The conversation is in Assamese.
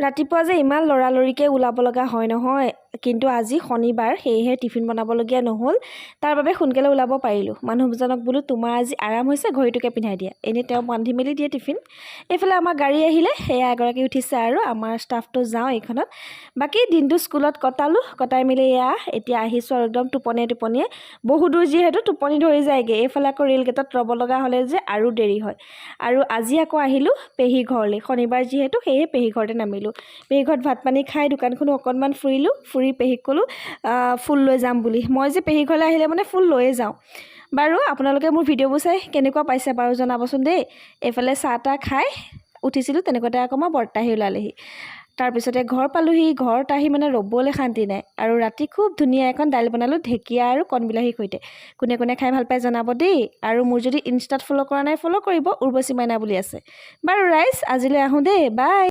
ৰাতিপুৱা যে ইমান লৰালৰিকৈ ওলাব লগা হয় নহয়, কিন্তু আজি শনিবাৰ সেয়েহে টিফিন বনাবলগীয়া নহ'ল। তাৰ বাবে সোনকালে ওলাব পাৰিলোঁ। মানুহজনক বোলো তোমাৰ আজি আৰাম হৈছে, ঘড়ীটোকে পিন্ধাই দিয়া। এনেই তেওঁ বান্ধি মেলি দিয়ে টিফিন। এইফালে আমাৰ গাড়ী আহিলে, সেয়া এগৰাকী উঠিছে আৰু আমাৰ ষ্টাফটো যাওঁ এইখনত। বাকী দিনটো স্কুলত কটাই মেলি এতিয়া আহিছোঁ আৰু একদম টোপনিয়ে বহু দূৰ যিহেতু টোপনি ধৰি যায়গৈ। এইফালে আকৌ ৰেল গেটত ৰ'ব লগা হ'লে যে আৰু দেৰি হয়। আৰু আজি আকৌ আহিলোঁ পেহী ঘৰলৈ, শনিবাৰ যিহেতু সেয়েহে পেহী ঘৰতে নামিলোঁ। পেহী ঘৰত ভাত পানী খাই দোকানখনো অকণমান ফুৰি পেহীক ক'লোঁ ফুল লৈ যাম বুলি। মই যে পেহী ঘৰলৈ আহিলে মানে ফুল লৈয়ে যাওঁ। বাৰু আপোনালোকে মোৰ ভিডিঅ'বোৰ চাই কেনেকুৱা পাইছে বাৰু জনাবচোন দেই। এইফালে চাহ তাহ খাই উঠিছিলোঁ, তেনেকুৱাতে আকৌ মই বৰ্তাহি ওলালেহি। তাৰপিছতে ঘৰ পালোঁহি। ঘৰত আহি মানে ৰ'বলৈ শান্তি নাই। আৰু ৰাতি খুব ধুনীয়া এখন দাইল বনালোঁ ঢেকীয়া আৰু কণবিলাহীৰ সৈতে। কোনে কোনে খাই ভাল পায় জনাব দেই। আৰু মোৰ যদি ইনষ্টাত ফ'ল' কৰা নাই ফ'ল' কৰিব, উৰ্বশী মাইনা বুলি আছে। বাৰু ৰাইজ আজিলৈ আহোঁ দেই, বাই।